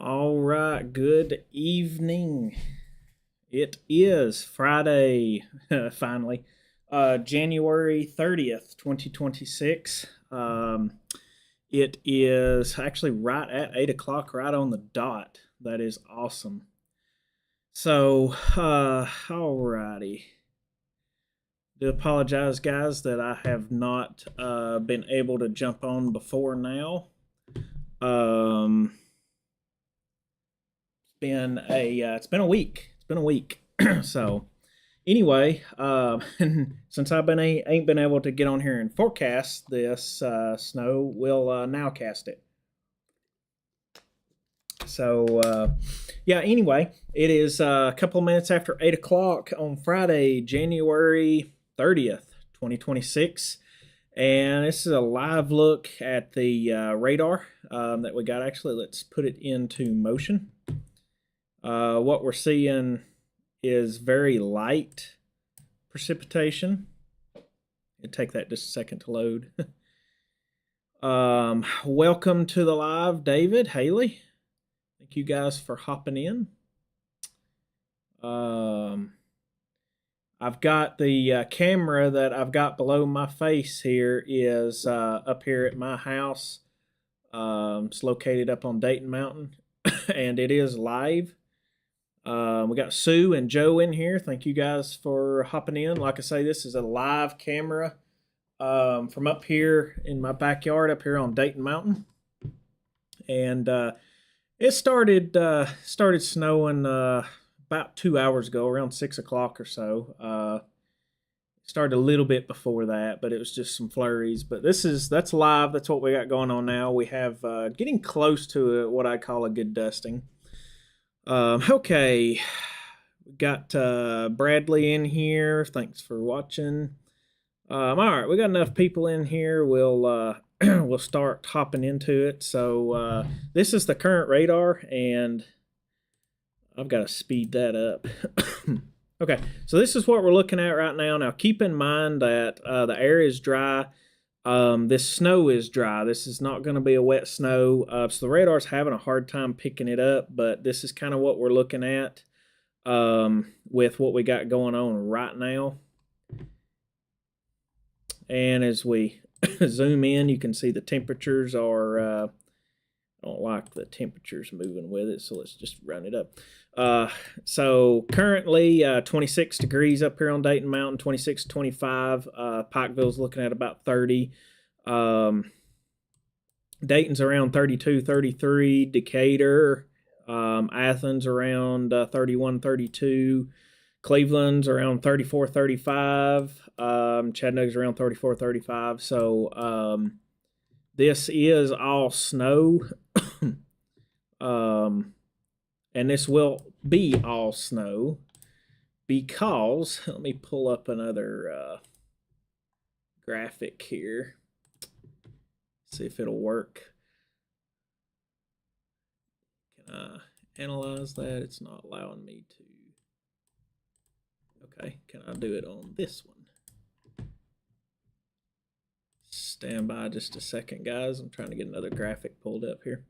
All right, good evening. It is Friday, finally, January 30th, 2026. It is actually right at 8 o'clock, right on the dot. That is awesome. So, alrighty. Do apologize, guys, that I have not been able to jump on before now. Um, it's been a week. It's been a week. So anyway, since I've been ain't been able to get on here and forecast this snow, we'll nowcast it. So yeah. Anyway, it is a couple of minutes after 8 o'clock on Friday, January 30th, 2026. And this is a live look at the radar that we got. Actually, let's put it into motion. What we're seeing is very light precipitation. It'd take that just a second to load. Welcome to the live, David, Haley. Thank you guys for hopping in. I've got the camera that I've got below my face here is up here at my house. It's located up on Dayton Mountain, and it is live. We got Sue and Joe in here. Thank you guys for hopping in. Like I say, this is a live camera from up here in my backyard up here on Dayton Mountain. And it started snowing about 2 hours ago, around 6 o'clock or so. Started a little bit before that, but it was just some flurries. But that's live. That's what we got going on now. We have getting close to what I call a good dusting. Okay, we got Bradley in here. Thanks for watching. All right, we got enough people in here. We'll we'll start hopping into it. So this is the current radar, and I've got to speed that up. Okay, so this is what we're looking at right now. Now, keep in mind that the air is dry. This snow is dry. This is not going to be a wet snow. So the radar's having a hard time picking it up, but this is kind of what we're looking at with what we got going on right now. And as we zoom in, you can see the temperatures are, I don't like the temperatures moving with it, so let's just run it up. So currently 26 degrees up here on Dayton Mountain, 26, 25. Pikeville's looking at about 30. Dayton's around 32, 33. Decatur, Athens around 31, 32. Cleveland's around 34, 35. Chattanooga's around 34, 35. So this is all snow. And this will be all snow because, let me pull up another graphic here, see if it'll work. Can I analyze that? It's not allowing me to. Okay, can I do it on this one? Stand by just a second, guys. I'm trying to get another graphic pulled up here.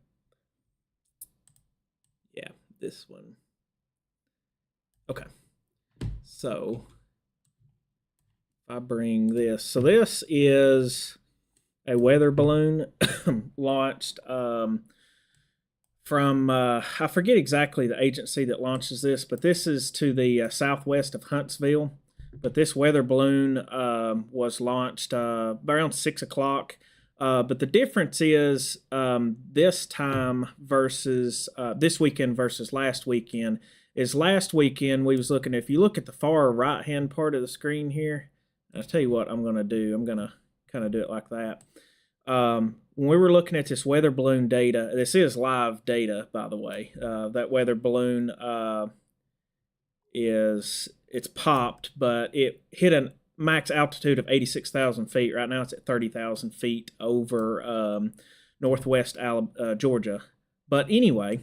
Yeah, this one. Okay, so if I bring this, so this is a weather balloon launched from I forget exactly the agency that launches this, but this is to the southwest of Huntsville. But this weather balloon was launched around 6 o'clock. But the difference is this time versus this weekend versus last weekend is last weekend we was looking, if you look at the far right hand part of the screen here, I'll tell you what I'm going to do. I'm going to kind of do it like that. When we were looking at this weather balloon data, this is live data, by the way. That weather balloon it's popped, but it hit a max altitude of 86,000 feet. Right now it's at 30,000 feet over northwest Georgia. But anyway,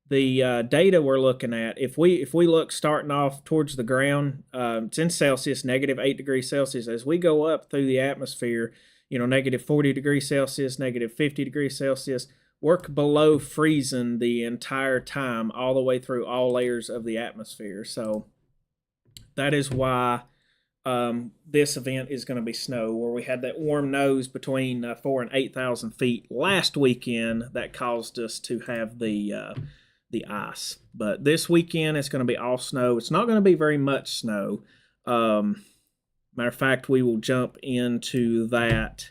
the data we're looking at, if we look starting off towards the ground, it's in Celsius, -8 degrees Celsius. As we go up through the atmosphere, -40 degrees Celsius, -50 degrees Celsius, work below freezing the entire time, all the way through all layers of the atmosphere. So that is why this event is going to be snow, where we had that warm nose between 4,000 and 8,000 feet last weekend that caused us to have the ice. But this weekend it's going to be all snow. It's not going to be very much snow. Matter of fact, we will jump into that.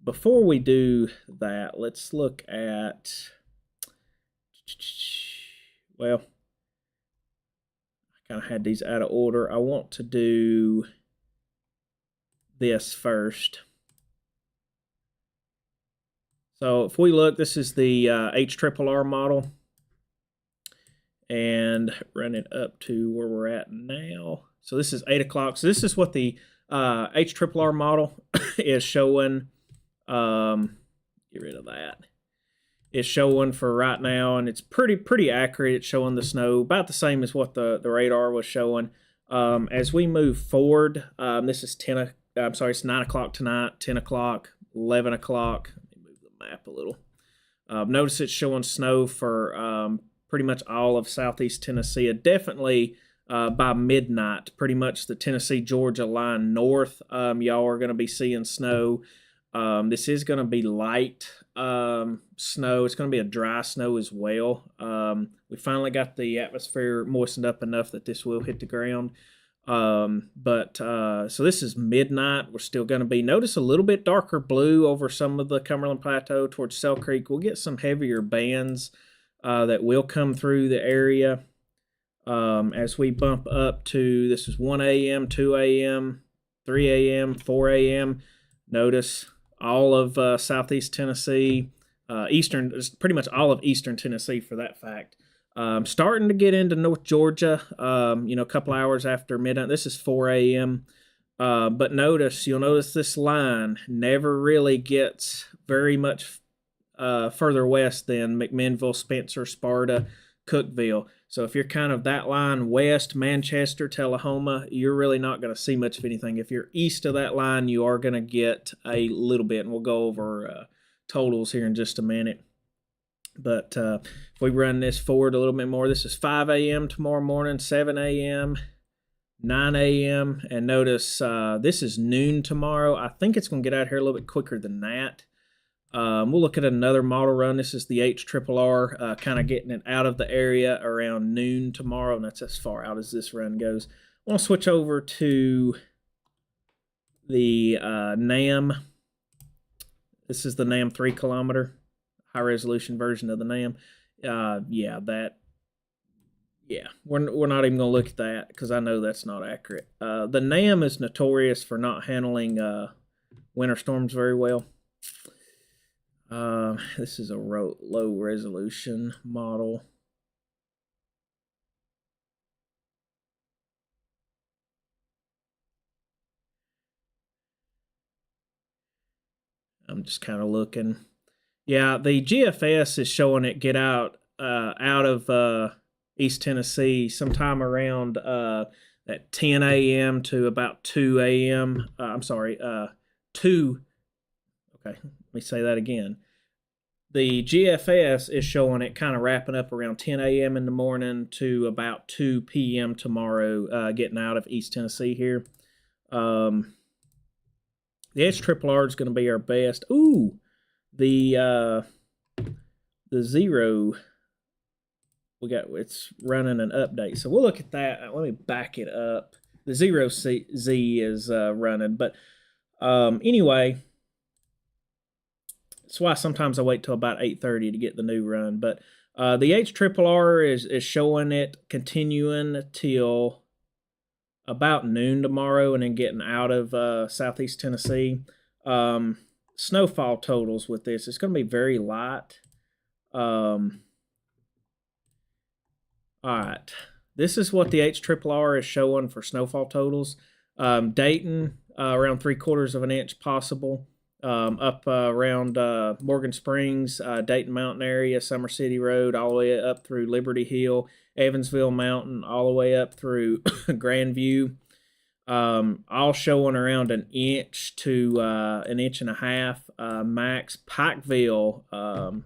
Before we do that, let's look at, well, I kind of had these out of order. I want to do this first. So if we look, this is the HRRR model, and run it up to where we're at now. So this is 8 o'clock. So this is what the HRRR model is showing. Get rid of that. It's showing for right now, and it's pretty accurate. It's showing the snow about the same as what the radar was showing. As we move forward, this is it's 9 o'clock tonight, 10 o'clock, 11 o'clock. Let me move the map a little. Notice it's showing snow for pretty much all of southeast Tennessee. Definitely by midnight, pretty much the Tennessee-Georgia line north, y'all are going to be seeing snow. This is going to be light snow. It's going to be a dry snow as well. We finally got the atmosphere moistened up enough that this will hit the ground. So this is midnight. We're still going to be, notice a little bit darker blue over some of the Cumberland Plateau towards Sell Creek. We'll get some heavier bands that will come through the area as we bump up to, this is 1 a.m., 2 a.m., 3 a.m., 4 a.m. Notice all of southeast Tennessee, pretty much all of eastern Tennessee for that fact. Starting to get into North Georgia, a couple hours after midnight. This is 4 a.m. But you'll notice this line never really gets very much further west than McMinnville, Spencer, Sparta, Cookeville. So if you're kind of that line west, Manchester, Tullahoma, you're really not going to see much of anything. If you're east of that line, you are going to get a little bit, and we'll go over totals here in just a minute. But if we run this forward a little bit more, this is 5 a.m. tomorrow morning, 7 a.m., 9 a.m., and notice this is noon tomorrow. I think it's going to get out here a little bit quicker than that. We'll look at another model run. This is the HRRR, kind of getting it out of the area around noon tomorrow, and that's as far out as this run goes. I want to switch over to the NAM. This is the NAM 3 kilometer, high resolution version of the NAM. We're not even going to look at that because I know that's not accurate. The NAM is notorious for not handling winter storms very well. This is a low resolution model. I'm just kind of looking. Yeah, the GFS is showing it get out of East Tennessee sometime around at 10 a.m. to about 2 a.m. 2. Okay, let me say that again. The GFS is showing it kind of wrapping up around 10 a.m. in the morning to about 2 p.m. tomorrow, getting out of East Tennessee here. The HRRR is going to be our best. Ooh, the zero, it's running an update. So we'll look at that. Let me back it up. The zero Z is running. But anyway, that's why sometimes I wait till about 8:30 to get the new run. But the HRRR is showing it continuing till about noon tomorrow and then getting out of southeast Tennessee. Snowfall totals with this, it's going to be very light. All right, this is what the HRRR is showing for snowfall totals. Dayton, around 3/4 of an inch possible. Up around Morgan Springs, Dayton Mountain area, Summer City Road, all the way up through Liberty Hill, Evansville Mountain, all the way up through Grandview. all showing around an inch to an inch and a half max. Pikeville, about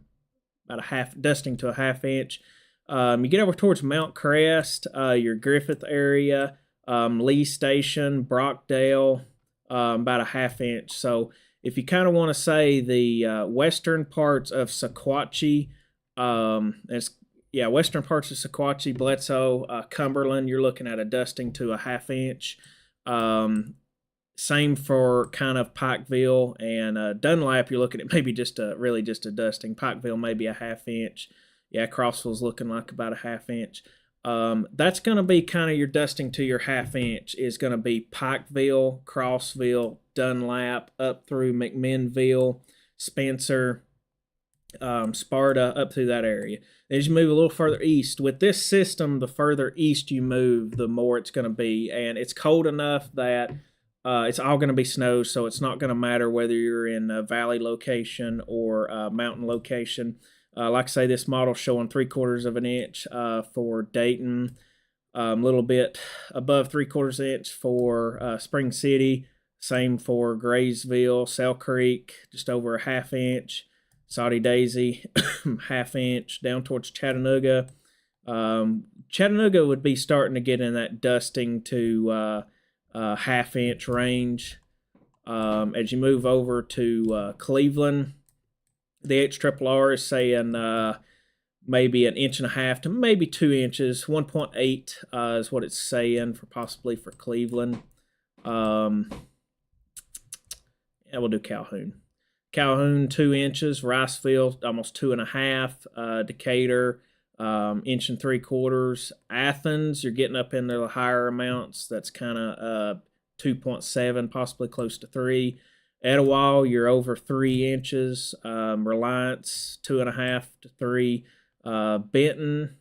a half, dusting to a half inch. You get over towards Mount Crest, your Griffith area, Lee Station, Brockdale, about a half inch. So if you kind of want to say the western parts of Sequatchie, western parts of Sequatchie, Bledsoe, Cumberland, you're looking at a dusting to a half inch. Same for kind of Pikeville and Dunlap. You're looking at maybe just a dusting. Pikeville maybe a half inch. Yeah, Crossville's looking like about a half inch. That's going to be kind of your dusting to your half inch is going to be Pikeville, Crossville, Dunlap, up through McMinnville, Spencer, Sparta, up through that area. As you move a little further east, with this system, the further east you move, the more it's going to be. And it's cold enough that it's all going to be snow, so it's not going to matter whether you're in a valley location or a mountain location. Like I say, this model showing 3/4 of an inch for Dayton, a little bit above 3/4 inch for Spring City. Same for Graysville, Sale Creek, just over a half inch. Saudi Daisy, half inch. Down towards Chattanooga. Chattanooga would be starting to get in that dusting to half inch range. As you move over to Cleveland, the HRRR is saying maybe an inch and a half to maybe 2 inches. 1.8 is what it's saying for possibly for Cleveland. Yeah, we'll do Calhoun. Calhoun 2 inches. Riceville almost 2.5. Decatur 1.75 inches. Athens, you're getting up into the higher amounts. That's kind of 2.7, possibly close to 3. Etowah, you're over 3 inches. Reliance, 2.5 to 3. Benton,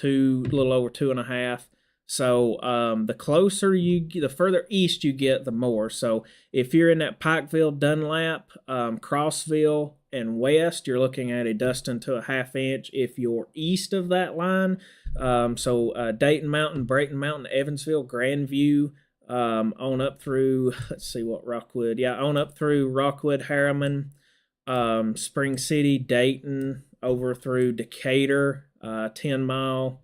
a little over 2.5. So the further east you get, the more. So if you're in that Pikeville, Dunlap, Crossville, and west, you're looking at a dusting to a half inch. If you're east of that line, Dayton Mountain, Brayton Mountain, Evansville, Grandview, on up through, let's see what Rockwood, on up through Rockwood, Harriman, Spring City, Dayton, over through Decatur, 10 Mile,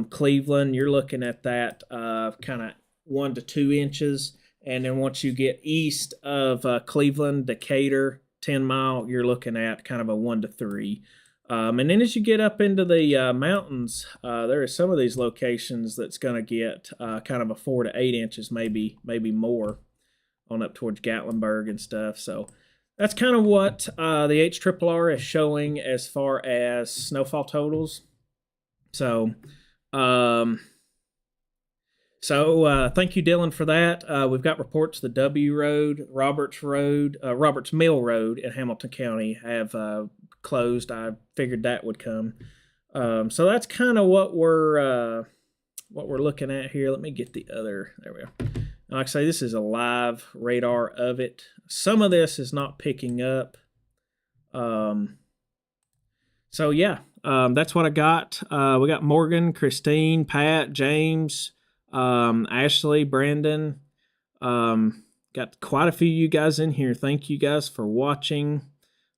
Cleveland, you're looking at that kind of 1 to 2 inches. And then once you get east of Cleveland, Decatur, 10 Mile, you're looking at kind of a 1 to 3. And then as you get up into the mountains, there are some of these locations that's going to get kind of a 4 to 8 inches, maybe more, on up towards Gatlinburg and stuff. So that's kind of what the HRRR is showing as far as snowfall totals. So thank you, Dylan, for that. We've got reports the W Road, Roberts Mill Road in Hamilton County have closed. I figured that would come. So that's kind of what we're looking at here. Let me get the other. There we go. Like I say, this is a live radar of it. Some of this is not picking up. So yeah, that's what I got. We got Morgan, Christine, Pat, James, Ashley, Brandon. Got quite a few of you guys in here. Thank you guys for watching.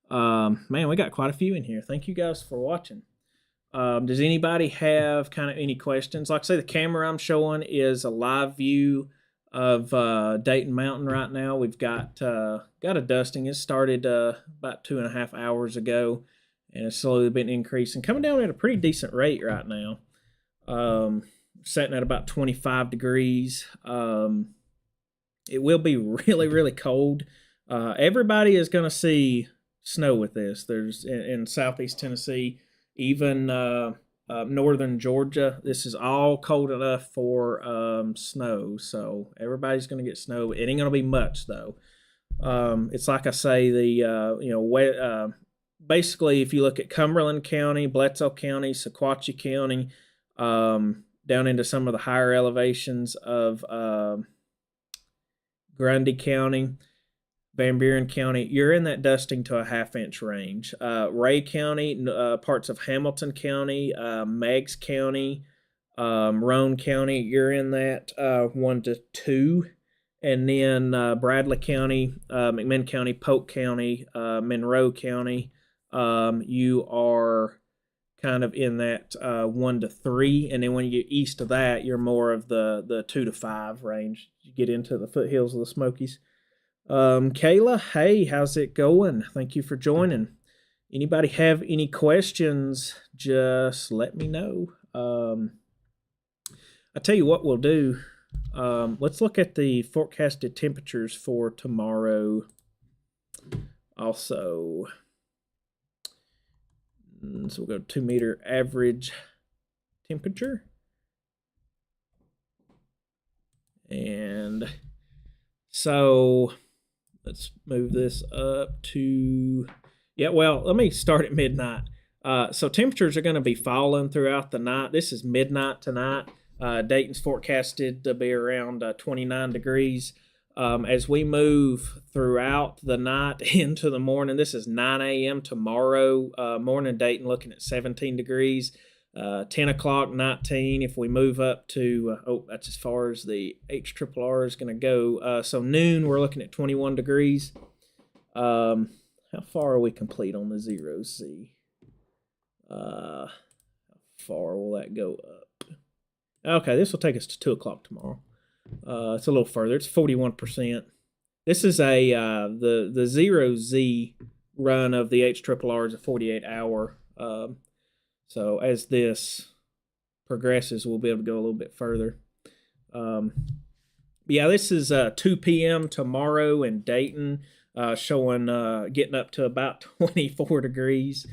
Man, we got quite a few in here. Thank you guys for watching. Does anybody have kind of any questions? Like I say, the camera I'm showing is a live view of Dayton Mountain right now. We've got a dusting. It started about 2.5 hours ago, and it's slowly been increasing. Coming down at a pretty decent rate right now. Setting at about 25 degrees. It will be really, really cold. Everybody is going to see snow with this. There's in southeast Tennessee, even northern Georgia. This is all cold enough for snow. So everybody's going to get snow. It ain't going to be much though. It's like I say, basically if you look at Cumberland County, Bledsoe County, Sequatchie County, down into some of the higher elevations of Grundy County, Van Buren County, you're in that dusting to a half-inch range. Ray County, parts of Hamilton County, Meigs County, Roane County, you're in that 1 to 2. And then Bradley County, McMinn County, Polk County, Monroe County, you are kind of in that 1 to 3. And then when you get east of that, you're more of the 2 to 5 range. You get into the foothills of the Smokies. Kayla, hey, how's it going? Thank you for joining. Anybody have any questions? Just let me know. I tell you what we'll do. Let's look at the forecasted temperatures for tomorrow. Also, so we'll go 2 meter average temperature. And so let's move this up to, yeah, well, let me start at midnight. So temperatures are going to be falling throughout the night. This is midnight tonight. Dayton's forecasted to be around 29 degrees. As we move throughout the night into the morning, this is 9 a.m. tomorrow morning. Dayton looking at 17 degrees. 10 o'clock, 19. If we move up to, that's as far as the HRRR is going to go. So noon, we're looking at 21 degrees. How far are we complete on the 0Z? How far will that go up? Okay, this will take us to 2 o'clock tomorrow. It's a little further. It's 41%. This is the 0Z run of the HRRR is a 48-hour. So as this progresses, we'll be able to go a little bit further. Yeah, this is 2 p.m. tomorrow in Dayton, showing getting up to about 24 degrees.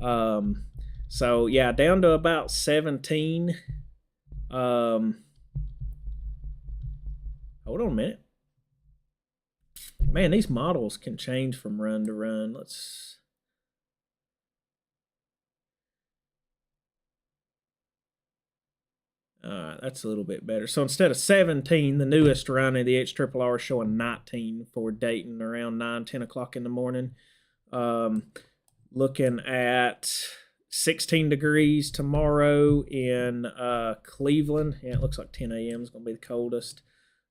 So yeah, down to about 17. Hold on a minute. Man, these models can change from run to run. That's a little bit better. So instead of 17, the newest run of the HRRR is showing 19 for Dayton around 9, 10 o'clock in the morning. Looking at 16 degrees tomorrow in Cleveland. Yeah, it looks like 10 a.m. is going to be the coldest.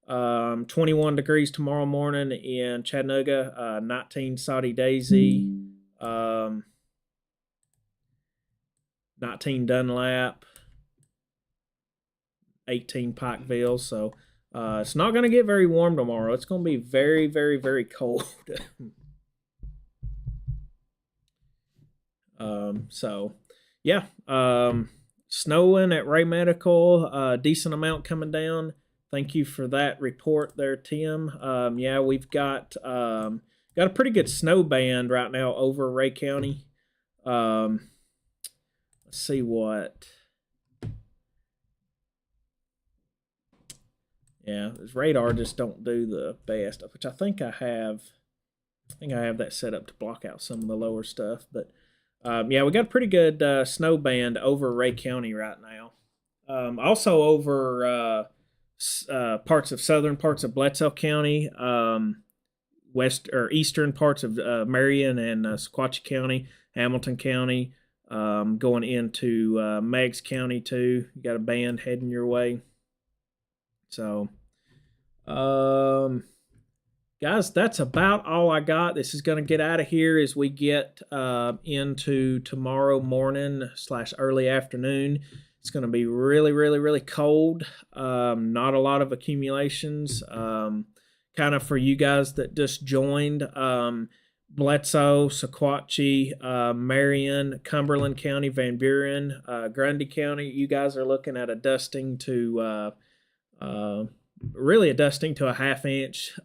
21 degrees tomorrow morning in Chattanooga. 19 Soddy Daisy. 19 Dunlap. 18 Pikeville. So it's not going to get very warm tomorrow. It's going to be very, very, very cold. So yeah, snowing at Ray Medical, decent amount coming down. Thank you for that report there, Tim. Yeah, we've got a pretty good snow band right now over Ray County. Let's see what. Yeah, this radar just don't do the best, which I think I have. I think I have that set up to block out some of the lower stuff. But yeah, we got a pretty good snow band over Ray County right now. Also over southern parts of Bledsoe County, west or eastern parts of Marion and Sequatchie County, Hamilton County, going into Meigs County too. You got a band heading your way. So, guys, that's about all I got. This is going to get out of here as we get into tomorrow morning / early afternoon. It's going to be really, really, really cold. Not a lot of accumulations. Kind of for you guys that just joined, Bledsoe, Sequatchie, Marion, Cumberland County, Van Buren, Grundy County, you guys are looking at a dusting to really a dusting to a ½ inch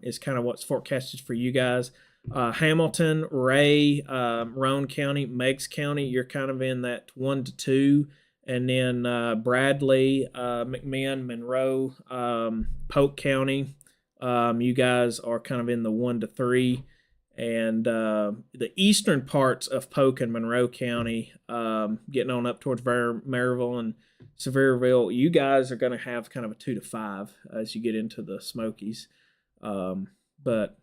is kind of what's forecasted for you guys. Hamilton, Ray, Roane County, Meigs County, you're kind of in that 1 to 2. And then Bradley, McMinn, Monroe, Polk County, you guys are kind of in the 1 to 3. And the eastern parts of Polk and Monroe County, getting on up towards Maryville and Sevierville, you guys are going to have kind of a 2 to 5 as you get into the Smokies. But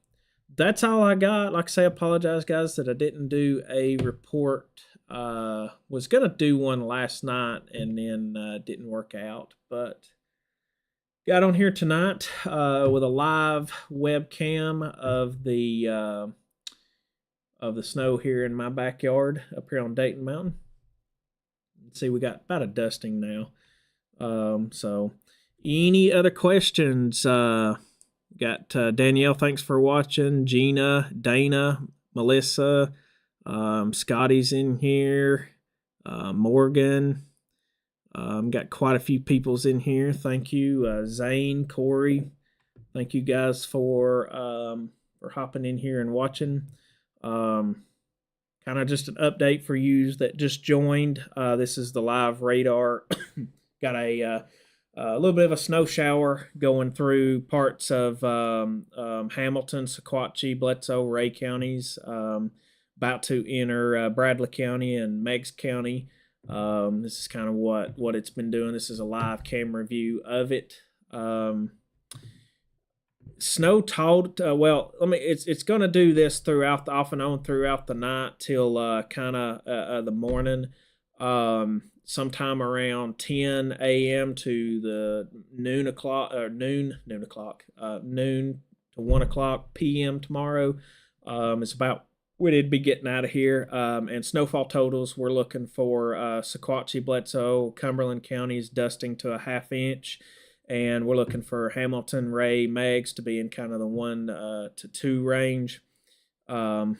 that's all I got. Like I say, I apologize, guys, that I didn't do a report. Was gonna do one last night and then didn't work out, but got on here tonight with a live webcam of the snow here in my backyard up here on Dayton Mountain. Let's see, we got about a dusting now. So, any other questions? Got Danielle, thanks for watching. Gina, Dana, Melissa, Scotty's in here. Morgan. Got quite a few people's in here. Thank you, Zane, Corey. Thank you guys for hopping in here and watching. Kind of just an update for you that just joined. This is the live radar. Got a little bit of a snow shower going through parts of Hamilton, Sequatchie, Bledsoe, Ray counties. About to enter Bradley County and Meigs County. This is kind of what it's been doing. This is a live camera view of it. Snow told it's going to do this throughout off and on throughout the night till kind of the morning. Sometime around 10 a.m. to the noon to 1 o'clock p.m. tomorrow. It's about when it'd be getting out of here. And snowfall totals, we're looking for Sequatchie, Bledsoe, Cumberland counties dusting to a ½ inch. And we're looking for Hamilton, Ray, Meigs to be in kind of the 1 to 2 range. And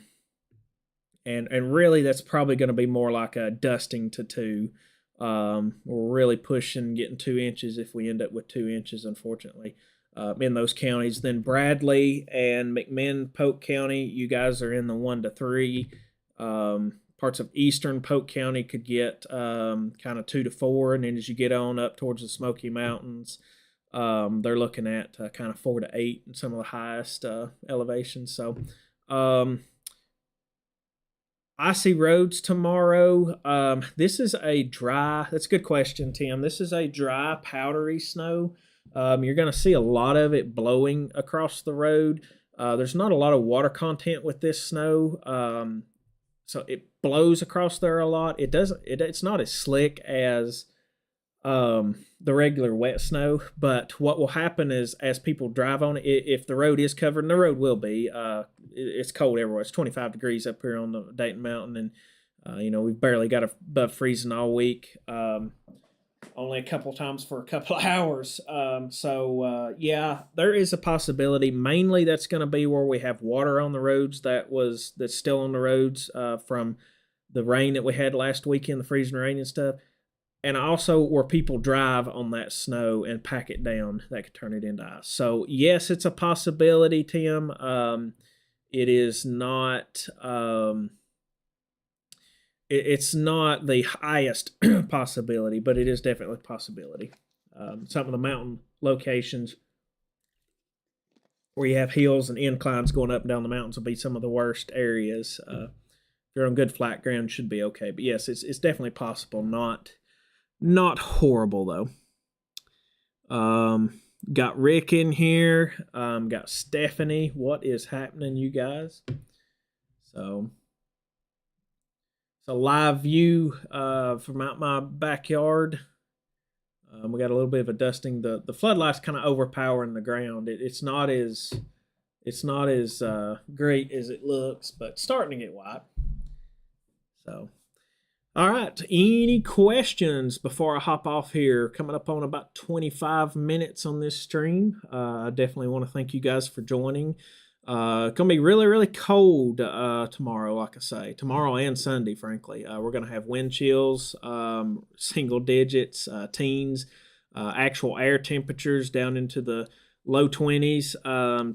really that's probably going to be more like a dusting to 2. We're really pushing getting 2 inches if we end up with 2 inches, unfortunately, in those counties. Then Bradley and McMinn, Polk County, you guys are in the 1 to 3. Parts of eastern Polk County could get kind of 2 to 4. And then as you get on up towards the Smoky Mountains, they're looking at kind of 4 to 8 in some of the highest elevations. So icy roads tomorrow. This is a dry, that's a good question, Tim. This is a dry, powdery snow. You're going to see a lot of it blowing across the road. There's not a lot of water content with this snow. So it blows across there a lot. It's not as slick as the regular wet snow, but what will happen is as people drive on it, if the road is covered, and the road will be, it's cold everywhere. It's 25 degrees up here on the Dayton Mountain, and we've barely got above freezing all week. Only a couple times for a couple of hours. Yeah, there is a possibility. Mainly that's going to be where we have water on the roads that's still on the roads from the rain that we had last weekend, the freezing rain and stuff. And also where people drive on that snow and pack it down, that could turn it into ice. So yes, it's a possibility, Tim. It is not. It's not the highest possibility, but it is definitely a possibility. Some of the mountain locations where you have hills and inclines going up and down the mountains will be some of the worst areas. If you're on good flat ground, should be okay. But yes, it's definitely possible. Not horrible though. Got Rick in here. Got Stephanie. What is happening, you guys? So it's a live view from out my backyard. We got a little bit of a dusting. The floodlights kind of overpowering the ground. It's not as great as it looks, but starting to get white. So. All right, any questions before I hop off here? Coming up on about 25 minutes on this stream. I definitely want to thank you guys for joining. It's going to be really, really cold tomorrow, like I say. Tomorrow and Sunday, frankly. We're going to have wind chills, single digits, teens, actual air temperatures down into the low 20s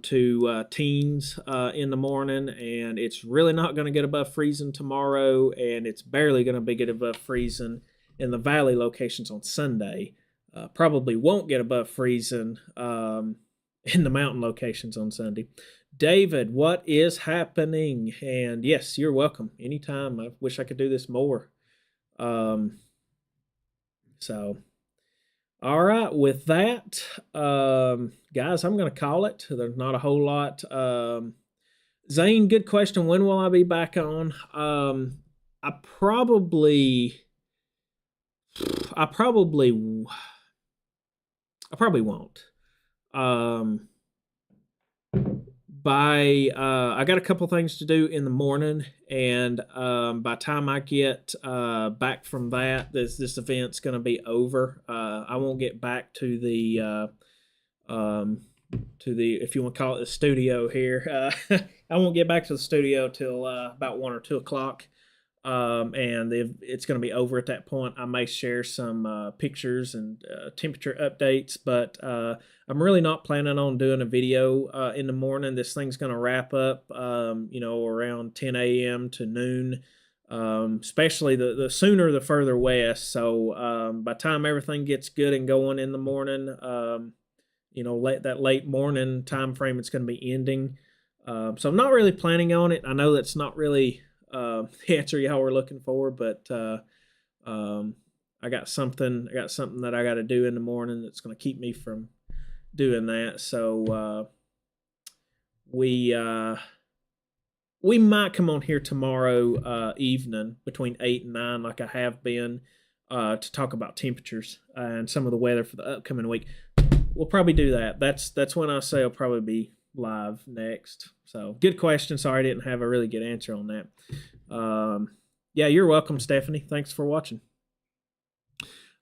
to teens in the morning, and it's really not going to get above freezing tomorrow, and it's barely going to get above freezing in the valley locations on Sunday. Probably won't get above freezing in the mountain locations on Sunday. David, what is happening? And yes, you're welcome anytime. I wish I could do this more. All right, with that, guys, I'm going to call it. There's not a whole lot Zane, good question. When will I be back on? I probably, I probably, I probably won't. Um, I got a couple things to do in the morning, and by the time I get back from that, this event's going to be over. I won't get back um, to the, if you want to call it, the studio here. I won't get back to the studio till about 1 or 2 o'clock. And it's going to be over at that point. I may share some pictures and temperature updates, but I'm really not planning on doing a video in the morning. This thing's going to wrap up, around 10 a.m. to noon. Especially the sooner the further west. So by the time everything gets good and going in the morning, that late morning time frame, it's going to be ending. So I'm not really planning on it. I know that's not really the answer y'all were looking for, but I got something that I got to do in the morning that's going to keep me from doing that. So we might come on here tomorrow evening between 8 and 9, like I have been, to talk about temperatures and some of the weather for the upcoming week. We'll probably do that. That's when I say I'll probably be live next. So good question. Sorry I didn't have a really good answer on that. Yeah, you're welcome, Stephanie. Thanks for watching.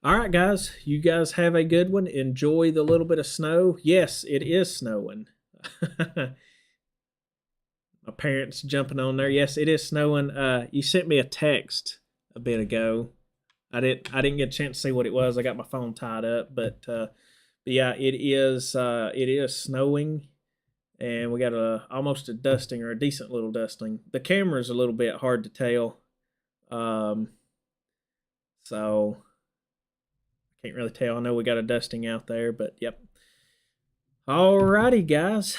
All right, guys. You guys have a good one. Enjoy the little bit of snow. Yes, it is snowing. My parents jumping on there. Yes, it is snowing. You sent me a text a bit ago. I didn't get a chance to see what it was. I got my phone tied up, but yeah, it is snowing, and we got almost a dusting, or a decent little dusting. The camera's a little bit hard to tell, so I can't really tell. I know we got a dusting out there, but yep. Alrighty, guys.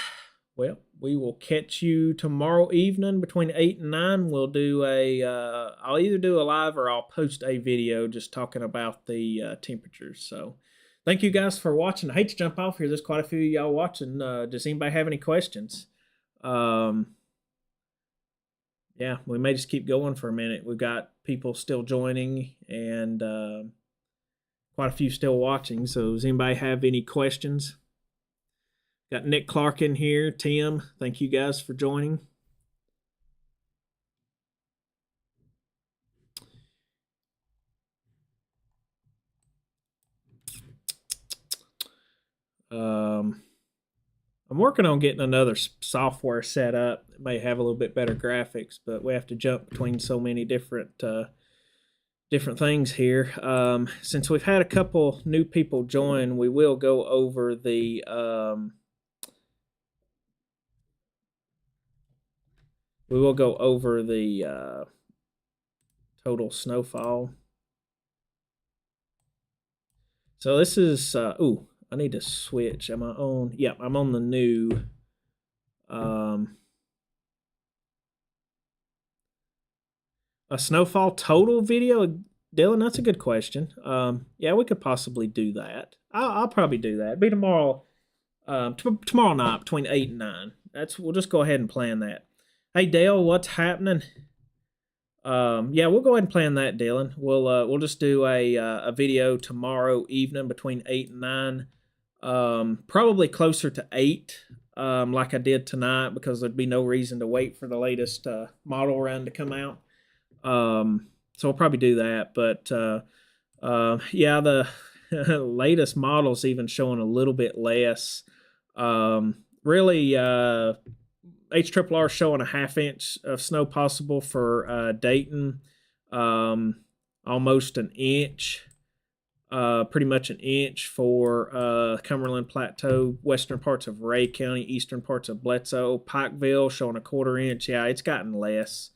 Well, we will catch you tomorrow evening between 8 and 9. We'll do I'll either do a live or I'll post a video just talking about the temperatures. So thank you guys for watching. I hate to jump off here. There's quite a few of y'all watching. Does anybody have any questions? Yeah, we may just keep going for a minute. We've got people still joining and quite a few still watching. So does anybody have any questions? Got Nick Clark in here. Tim, thank you guys for joining. I'm working on getting another software set up. It may have a little bit better graphics, but we have to jump between so many different things here. Since we've had a couple new people join, we will go over the total snowfall. So this is I need to switch. Am I on? Yeah, I'm on the new a snowfall total video. Dylan, that's a good question. Yeah, we could possibly do that. I'll probably do that. It'll be tomorrow. Tomorrow night between 8 and 9. We'll just go ahead and plan that. Hey Dale, what's happening? Yeah, we'll go ahead and plan that, Dylan. We'll just do a video tomorrow evening between 8 and 9. Probably closer to 8, like I did tonight, because there'd be no reason to wait for the latest model run to come out. So we'll probably do that, but yeah, the latest model's even showing a little bit less. Really, HRRR showing a 1/2 inch of snow possible for Dayton, almost an inch, pretty much an inch for Cumberland Plateau, western parts of Ray County, eastern parts of Bledsoe. Pikeville showing a 1/4 inch. Yeah, it's gotten less.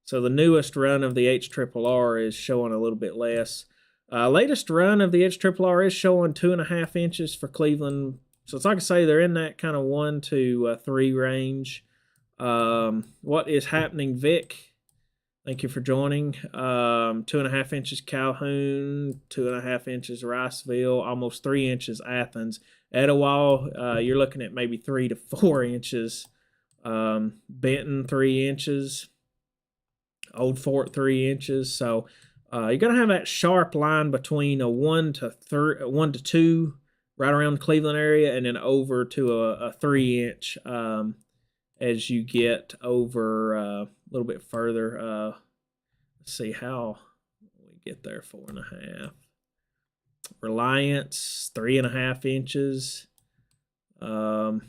So the newest run of the HRRR is showing a little bit less. Latest run of the HRRR is showing 2.5 inches for Cleveland. So it's like I say, they're in that kind of 1 to 3 range. What is happening, Vic? Thank you for joining. 2.5 inches Calhoun, 2.5 inches Riceville, almost 3 inches Athens. Etowah, you're looking at maybe 3 to 4 inches Benton 3 inches, Old Fort 3 inches. So you're gonna have that sharp line between a 1 to 2 right around the Cleveland area, and then over to a 3 inch as you get over a little bit further. Let's see how we get there. 4.5. Reliance 3.5 inches. Ducktown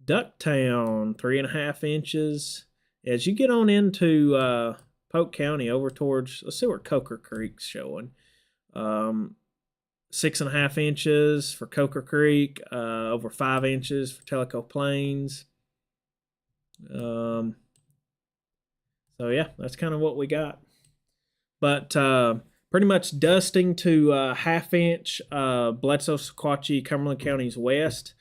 3.5 inches. As you get on into Polk County over towards, let's see where Coker Creek's showing. 6.5 inches for Coker Creek, over 5 inches for Tellico Plains. So yeah, that's kind of what we got. But pretty much dusting to 1/2 inch. Bledsoe, Sequatchie, Cumberland counties west.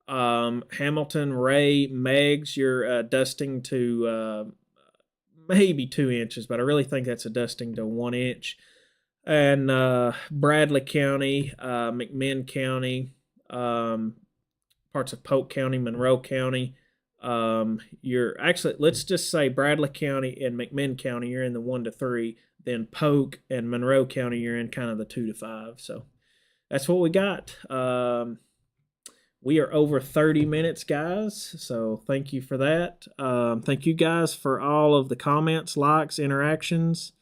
Hamilton, Ray, Meigs, you're dusting to maybe 2 inches, but I really think that's a dusting to 1 inch. And Bradley County, McMinn County, parts of Polk County, Monroe County. You're actually, let's just say Bradley County and McMinn County, you're in the 1 to 3. Then Polk and Monroe County, you're in kind of the 2 to 5. So that's what we got. We are over 30 minutes, guys. So thank you for that. Thank you guys for all of the comments, likes, interactions.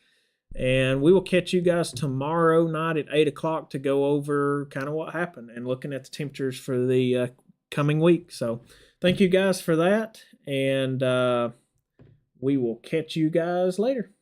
And we will catch you guys tomorrow night at 8 o'clock to go over kind of what happened and looking at the temperatures for the coming week. So thank you guys for that. And we will catch you guys later.